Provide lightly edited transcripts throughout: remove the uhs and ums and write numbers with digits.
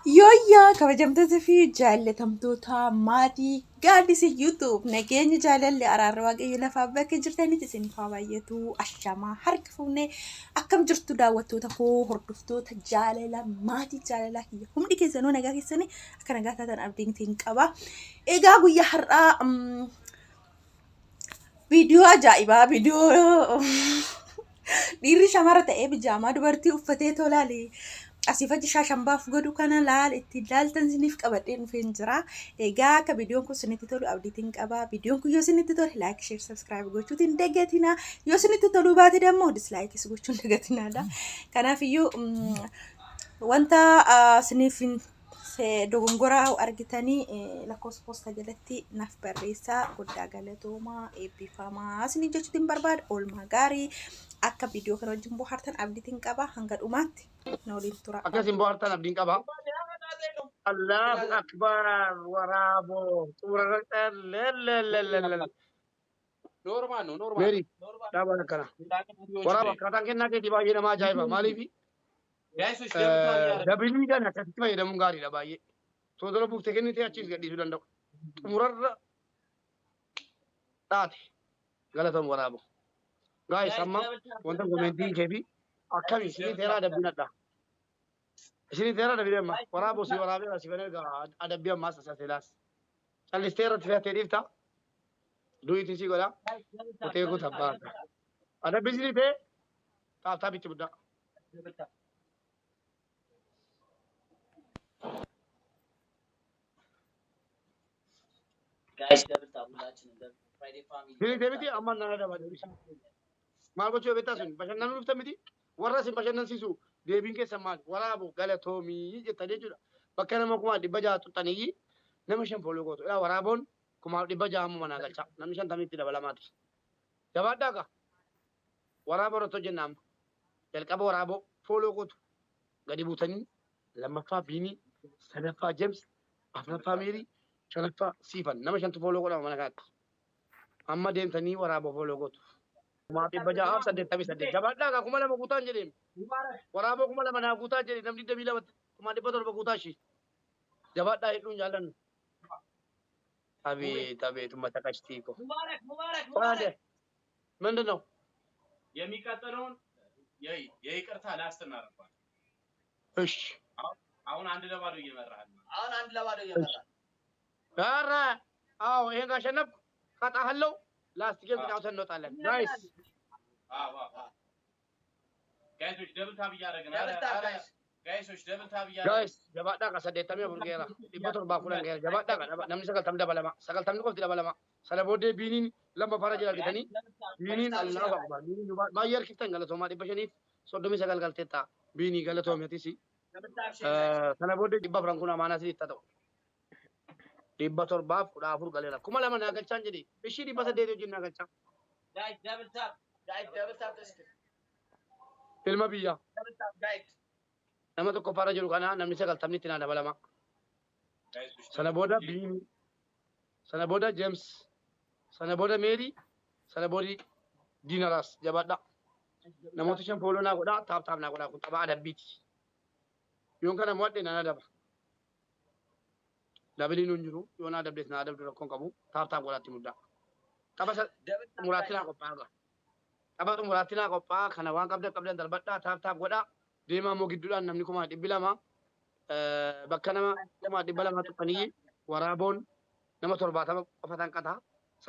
Yooyyaa kabajamtoota fi jaallatamtoota maatii gaaddisa YouTube nageenya jaalalli araarri waaqayyo lafaa bakka jirtanitti isin faa baay'atu ashamaa harka fuunee akkam jirtu daawwattoota koo hordoftoota jaalala maatii jaalalaa kiyya humni keessanuu nagaa keessanii akka nagaa taatan abdiin qaba. Egaa guyyaa har'aa viidiyoo ajaa'ibaa viidiyoo dhiirri shamara ta'ee bijaamaa dubartii uffatee tolaale. Asii fachi shaashambaaf godhu kana laal itti ilaaltan isiniif qabadhee dhufeen jira. Egaa akka viidiyoon kun isinitti tolu abdiitiin qaba. Viidiyoon kun yoo isinitti tole laayik, sheer, sabskiraayib gochuutiin hin dagatinaa. Yoo isinitti toluu baate immoo dislaayikis gochuun dagatinaadha. Kanaafiyyuu wanta isiniif dogongoraa argitanii lakkoofsa poostaa jalatti naaf barreessaa. Guddaa galatoomaa eebbifamaa isiniin jechuutiin barbaada. Oolmaa gaarii akka viidiyoo kana wajjin bohaartan abdiitiin qaba. Hanga dhumaatti na waliin tura. Akkasin bohaartan abdiin qaba. Allahu akbar waraaboo suuraa lelelelelel. Normal. Meri dhaabaan akkana. Waraaba akkaataan kennaa keetii baay'ee nama ajaa'iba. Maaliifi? Dabilii kana akkasitti fayyadamuun gaariidha baay'ee. Toora buuftee kennitee achiis gadhiisuu danda'u. Xumurarra dhaate galatoom waraaboo. Gaayis amma wanta koomeentii keefi akkami isinii teeraa dabbinadha. Isinii teeraa dabbinee amma waraaboo si waraabee asii kan erga adabbii ammaas asaaseelaas. Callistee irratti fe'attee dhiifta. Du'iitiin si godha. Qotee guutaa baata. Adabbii isinii ta'e taaftaa bitti guddaa. Guys, double tabulation in the Friday family. Isinii ta'e miti amma nana dabala. Maal gochuu beektaa sun bashannanuu dhufta miti warra isin bashannansiisu deebiin keessa maal waraaboo galatoomii jettan jechuudha. Bakka nama kuma dhibba jaha xuxxanii nama shan fooloo gootu. Waraaboon kuma dhibba jaha amma manaa galcha. Namni shan tamitti dabalamaati. Jabaadhaa kaa waraaboo irratti hojjenna amma. Jalqaba waraaboo fooloo gootu gadi buutanii lammaffaa biinii sadaffaa jeems afuraffaa meerii shanaffaa siifan nama shantu fooloo godhama mana kanatti. Amma deemtanii waraaboo fooloo gootu. Kuma dhibba jahaaf 88 jabaadhaa kaa kuma lama guutaan jedheen. Waraaboo kuma lama naa guutaa jedhe namni 22 kuma dhibba torba guutaa ishee. Jabaadhaa hedduun jaallannu. Abeet ummata qashtiiko. Mubarak. ምንድን ነው የሚቀጥለውን የይቅርታ ላስት እናደርጋለን። እሺ አሁን አንድ ለባዶ እየመራህ ነው። ኧረ አዎ ይሄን ካሸነፍኩ ቀጣሃለሁ። ላስት ጌም ተጫውተን እንወጣለን። ጋይስ ጋይሶች ደብል ታብ እያደረግን ጋይሶች ደብል ታብ ጋይስ jabaadhaa kaa 80 burgeera 710 geera jabaadhaa kaa namni 90 dabalama 90 qofti dabalama sana booddee biiniin lama fara jira argitanii biiniin Allahu akbar biiniin baay'ee harkiftan galatoomaa 539 galteetta biinii galatoomeetis sana booddee 400 kun amaanaa sitti ta'u 714 galeera kuma lama naa galchaan jedhe ishii 800 wajjin naa galchaa Guys, double tap. ilma biyyaa nama tokko fara jiru kana namni 90 itti naa dabalama sana booda biinii sana booda jeems sana booda meerii sana booda diinaraas jabaadhaa namoota shan fooloo naa godhaa taap naa godhaa kun taphaa adabbiiti yoon kana mo'adhe nana daba dabiliin hin jiru yoon adabdees naa adabdu rakkoon qabu taap godhaatti muddaa tapha xumuraatti naa qophaa'a tapha xumuraatti naa qophaa'a kana waan qabdan darbadhaa taap godhaa deemaa immoo gidduudhaan namni kuma 200 bakka nama kuma 200 tuqanii waraaboon nama 70 qofatan qataa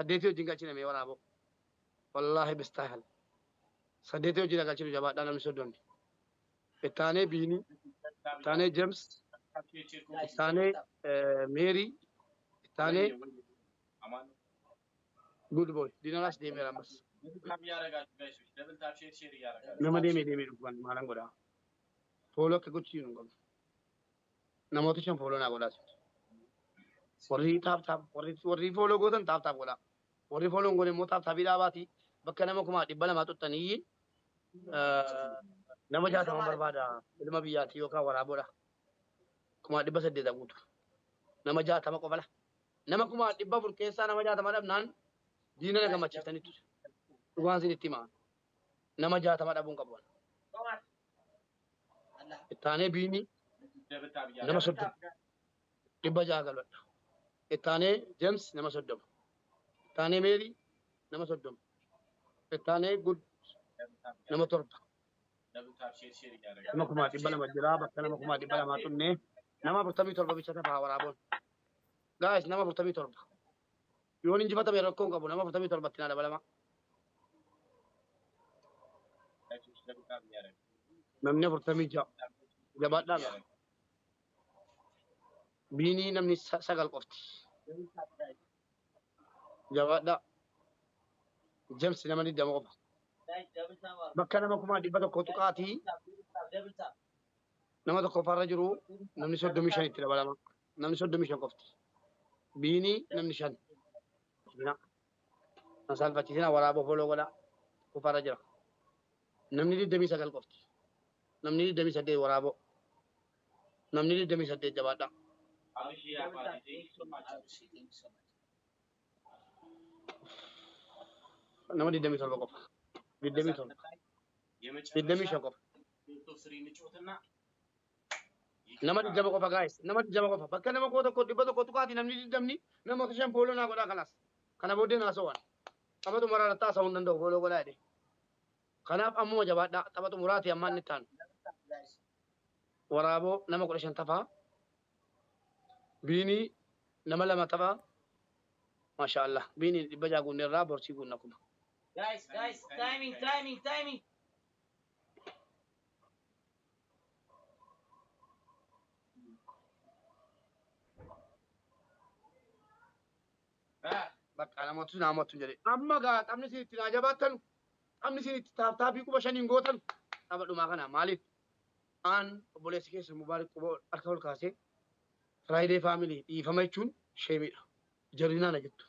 8 wajjin galchine mee waraaboo wallahi bistaahil 8 wajjin galchine jabaadhaa namni soddonni ittaanee biinii ittaanee jeems ittaanee meerii ittaanee good boy diinaraas deemeera ammas ደብል ታብ ሼር እያደረጋችሁ nama deemee dhufan maalan godhaa fooloo akka gochiinu qabu namoota shan fooloo naa godhaas warri taap warri fooloo gootan taap godhaa warri fooloo hin goone immoo taap dhaabaati bakka nama kuma 200 xuxxanii nama 60 barbaada ilma biyyaati yookaan waraaboodha kuma 800 guutu nama 60 qofala nama kuma 400 keessaa nama 60 dhabnaan diina na gammachiiftanitu dhugaan isinitti himaa nama 60 dhabuun qabu. Ittaanee biinii ደብል ታብ nama እያደረገ soddoma dhibba ja'a galwadha. Ittaanee James nama soddoma. Ittaanee Meerii nama soddoma. Ittaanee Gud ደብል ታብ nama እያደረገ torba. ደብል ታብ ሼር እያደረገ Nama kumaa dhibba lama jira bakka nama kumaa dhibba lamaa xunnee nama 47 bicha tafaa waraaboon. Gaayis nama 47. Yoon injifatame rakkoon qabu nama 47tti naa dabalama. ጋይሶች ደብል ታብ እያደረገ Namni 46 jabaadhaa ga'a. Biinii namni 9 qofti. Jabaadhaa. James nama 20 qofa. Guys, double tap. Bakka nama kumaa dhibba tokko tuqaatii Double tap. nama tokko farra jiru namni 35 itti dabalama. Namni 35 qofti. Biinii namni 5. Nasalfachiisina waraaboo foloo godha. Kufarra jira. Namni 29 qofti. Namni 28 waraaboo. Namni 28 jabaadhaa. አብሽ አባቴ ሶማቸው Nama 27 qofa. 27. የመጨረሻ 25 qofa. ቶፕ 3 እንጫወትና Nama 20 qofa guys. Nama 20 qofa. Bakka nama koo tokko dhibba tokko tuqaatii namni 20 nama 5 pooloo naa godhaa kanas. Kana booddee naa so'an. Taphatu maraarrattaa sa'uu hin danda'u pooloo godhaa jedhe. Kanaaf ammuma jabaadhaa. Taphatu muraatii ammaan inni taanu. Waraaboo nama 15 tafaa. Biinii nama 2 tafaa. Maashaallah. Biinii dhibba ja'a guunne irraa borsii guunna kuma. Guys, timing. Bakka namoottu jedhe. Amma gaa taphni isin itti naa jabaattanu. Taphni isin itti taaftaabii quba shaniin gootanu. Tapha dhumaa kana maaliif? Aan obboleessi keessa Mubaarak quba harka ol kaasee Friday family dhiifama jechuun sheemidha. Jarri naana jettu.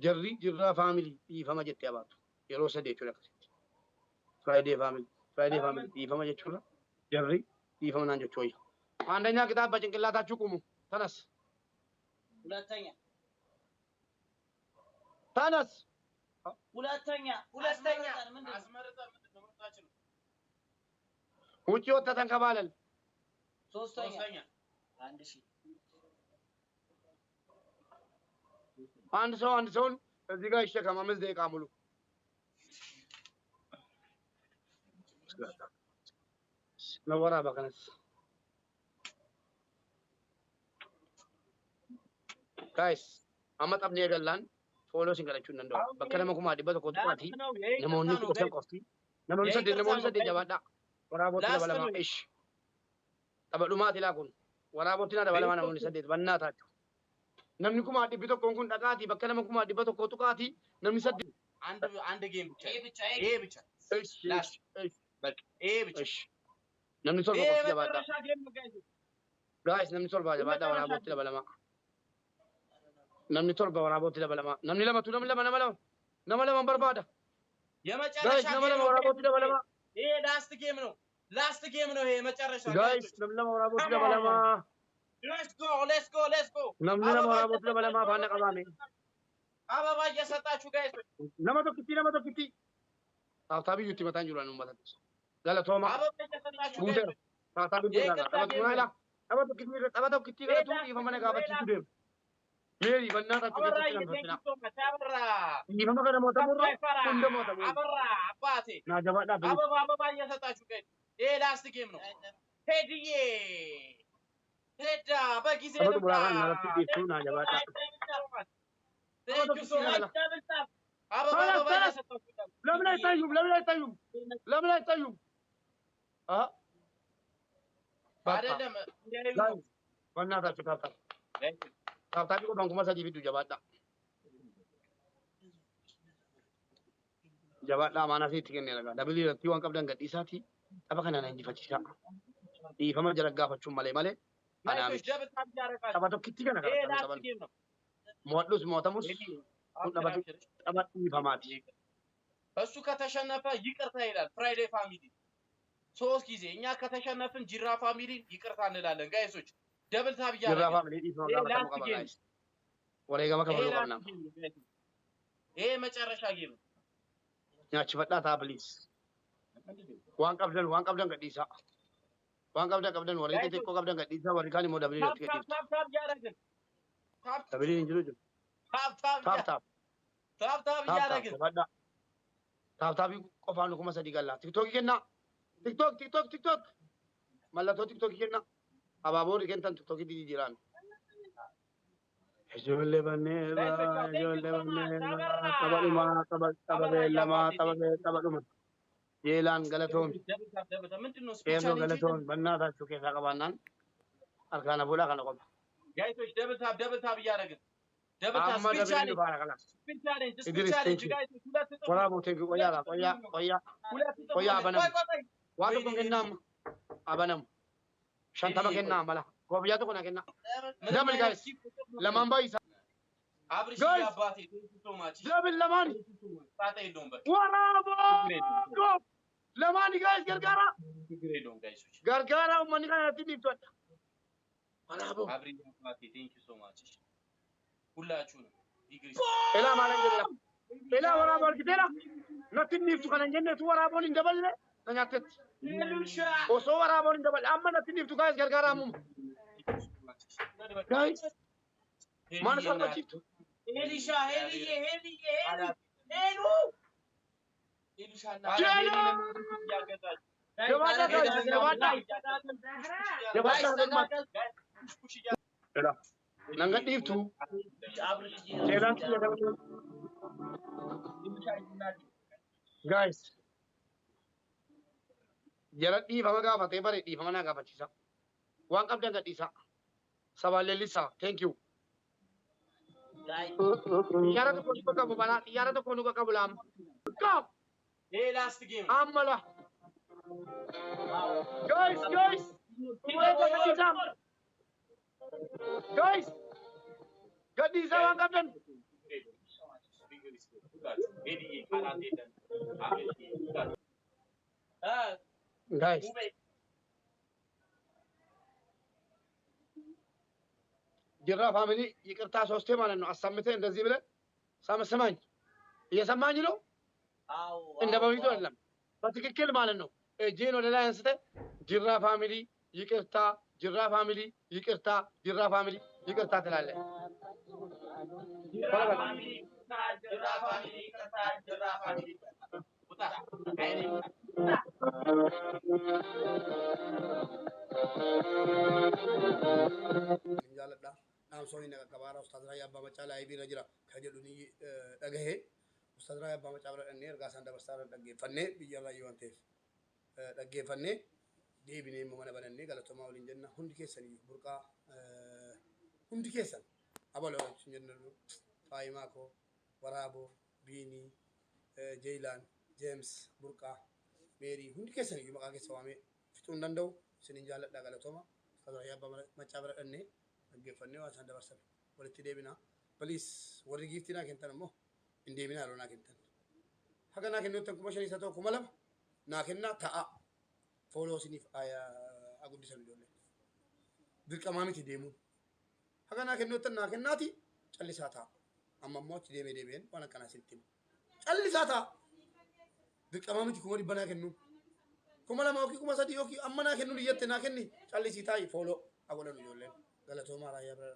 Jarri jirraa family dhiifama jettee abaatu. Yeroo sadii jechuudha akkasitti. Friday family dhiifama jechuudha. Jarri dhiifama naan jechuu wayya. Aandanyaa kitaaba cinqillaataachuu qumu. Tanas. ሁለተኛ Tanas. ሁለተኛ አስመርጠ ምንድነው ምርጫችን ውጪ ወጥተን ከባለል ሶስተኛ ሶስተኛ 1000 አንድ ሰውን እዚህ ጋር ይሸከም 5 ደቂቃ ሙሉ ነወራ በከነስ ጋይስ አመጣብኔ የገላን ፎሎ ሲንገለቹ እንደው በከለመ ኩማ ዲበቶ ኮጥራቲ ነሞኒ ኩሰን ቆፍቲ ነሞኒ ሰደ ጀባዳ ወራቦት ለበለማ እሺ ጠበዱማት ይላኩን ወራቦትና ለበለማ ነሞኒ ሰደ በእናታችሁ namni kuma dhibbi tokkoon kun dhaqaati bakka nama kuma dhibba tokko tuqaati namni saddeet አንድ ጌም ብቻ ይሄ ብቻ ይሄ ብቻ namni torba qofti jabaadha gaayis namni torba jabaadha waraabotti dabalama namni torba waraabotti dabalama namni lama barbaada የመጨረሻ nama lama waraabotti dabalama ይሄ ላስት ጌም ነው ይሄ መጨረሻ gaayis namni lama waraabotti dabalama ሌትስ ጎ namni lama waraabotti dabalama faana qabaame አበባ እየሰጣችሁ ጋይስ nama tokkitti taabtabiyyutti mataan jiru anuma mataan galatooma አበባ እየሰጣችሁ guuteera taabtabiyyuu irraa tapha tokkitti galatu dhiifama na gaafachiisu deema meerii bannaa አበራ taachuu keessatti አበራ dhiifama kana mootamurra hunda mootamu አበራ አባቴ naa jabaadhaa fi አበባ እየሰጣችሁ ጋይስ ይሄ ላስት ጌም ነው ሄድዬ ሄዳ በጊዜ tapha xumuraa kana nalatti dhiyeessuu naa jabaadhaa አበባ እየሰጣችሁ ለምን አይታዩም አይደለም በእናታችሁ ታብታቢ ቆዳን kuma sadii fiddu jabaadhaa amaanaa sitti kennee ragaa dabilii irratti waan qabdan gadhiisaati tapha kana na injifachiisaa dhiifama jala gaafachuun malee anaa miti tapha tokkitti kana qaban mo'adhus mootamus kun tapha dhiifamaati እሱ ከተሸነፈ ይቅርታ ይላል ፍራይዴ ፋሚሊ 3 ጊዜ እኛ ከተሸነፍን ጅራ ፋሚሊ ይቅርታ እንላለን ጋይሶች ደብል ታብ jirraa ያደረገ faamilee dhiifama gaafatamu qaba gaayis wareegama kabaluu qabna ይሄ መጨረሻ ጌም ነው nyaachifadhaa taa biliis waan qabdan gadhiisaa Waan qabdan warri xixiqqoo qabdan gadhiisaa warri kaan immoo dabalii ታፕ irratti ታፕ gadhiiftu. ታፕ ታፕ እያደረግን ታፕ Dabiliin hin jiru jiru. ታፕ ታፕ Taap taap. ታፕ ታፕ Taap taap. እያደረግን Sobadhaa. Taap taapii qofaan 3,000 gallaa. Tiktookii kennaa. Tiktook. Mallattoo tiktookii kennaa. Abaaboo rigentan tiktookii jijjiiraan. Ijoollee banneerraa, tapha beellamaa, tapha dhuma. Yeelaan galatoomi. ምንድን ነው Qeerroo galatoomi. Bannaa taachuu keessaa qabaannaan harkaan afuudhaa kana qofa. ጋይሶች ደብል ታፕ እያደረግን ደብል ታፕ Amma ስፒድ dabalii ቻሌንጅ baara kana. ስፒድ ቻሌንጅ ስፒድ Idris, ቻሌንጅ thank you. ጋይሶች ሁለት እጥፍ Waraaboo teekii qoyyaadha. Qoyyaa. ሁለት እጥፍ ቆያ ቆይ በነም። ቆይ Waa tokko kennaa amma. Abanamu. Shantama kennaa mala. Koofiyyaa tokko na kennaa. Double guys. Lamaan baay'isa. አብርሽ Guys. አባቴ ቴንክ ዩ ሶ ማች Double lamaan. ጣጣ የለውም በቃ Waraaboo. Lamaani guys gargaara. ችግር የለውም ጋይሶች Gargaara uummanni kana irratti dhiibtudha. Waraaboo. አብርሽ አባቴ ቴንክ ዩ ሶ ማች ሁላችሁንም ዲግሪ Elaa maalan jedhama. Elaa waraaboo argiteera. Natti hin dhiibtu kana hin jenneetu waraaboon hin daballe. Na nyaattetti. ሄሉሻ Osoo waraaboon hin daballe amma natti hin dhiibtu guys gargaara ammuma. Guys. Maal isa argachiiftu? ሄሊሻ ሄልዬ ሄሉ ሄሉሻና ጀላ! Jabaadhaa guys. Jabaadhaa. Jabaadhaa. Elaa. Nan gadhiiftu. Seelaan kiyya dabaluu. Guys. Jara dhiifama gaafatee bare dhiifama naa gaafachiisa. Waan qabdan gadhiisa. Sabaan leellisaa. Thank you. Xiyyaara tokko nu qaqqabu balaa. Xiyyaara tokko nu qaqqabu laama. Qaab. ላስት ጌም Ammala. Guys. Gadhiisaa. Guys. Gadhiisaa waan qabdan. Guys. ጅራ ፋሚሊ ይቅርታ ሶስቴ ማለት ነው። አሳምተህ እንደዚህ ብለን ስማኝ፣ እየሰማኝ ነው። እንደ በፊቱ አይደለም፣ በትክክል ማለት ነው። እጄን ወደ ላይ አንስተህ ጅራ ፋሚሊ ይቅርታ፣ ጅራ ፋሚሊ ይቅርታ፣ ጅራ ፋሚሊ ይቅርታ ትላለህ። jaaladha dhaamsoonni naga qabaara ustaaz Raayyaa Abbaa Macaa laayibii jira kan jedhu ni dhagahee ustaaz Raayyaa Abbaa Macaa bira dhannee ergaa isaan dabarsaa dhaggeeffannee biyya Raayyoo waan ta'eef dhaggeeffannee deebinee immoo mana banannee galatoomaa waliin jenna hundi keessan burqaa hundi keessan abaloo jenna Faayimaa koo Waraaboo Biinii Jeelaan Jeems Burqaa Meerii hundi keessan iyyuu maqaa keessa waamee fixuu hin danda'u isinin jaaladha galatoomaa ustaaz Raayyaa Abbaa Macaa bira dhannee dhaggeeffannee waan isaan dabarsan walitti deebinaa baliis warri giiftii naa kennan immoo hin deebinaa yeroo naa kennan haga naa kennuuttan 5,000 isa ta'u 2,000 naa kennaa ta'a fooloo isiniif guddisan ijoollee dirqamaa miti deemuun haga naa kennuuttan naa kennaati callisaa ta'a amma immoo achi deemeen waan akkanaa isinitti himu callisaa ta'a dirqamaa miti 100 naa kennuun 2,000 yookiin 3,000 yookiin amma naa kennuun iyyatti naa kenni callisii taa'i fooloo godhan ijoolleen galatoomaa Raayyaa bira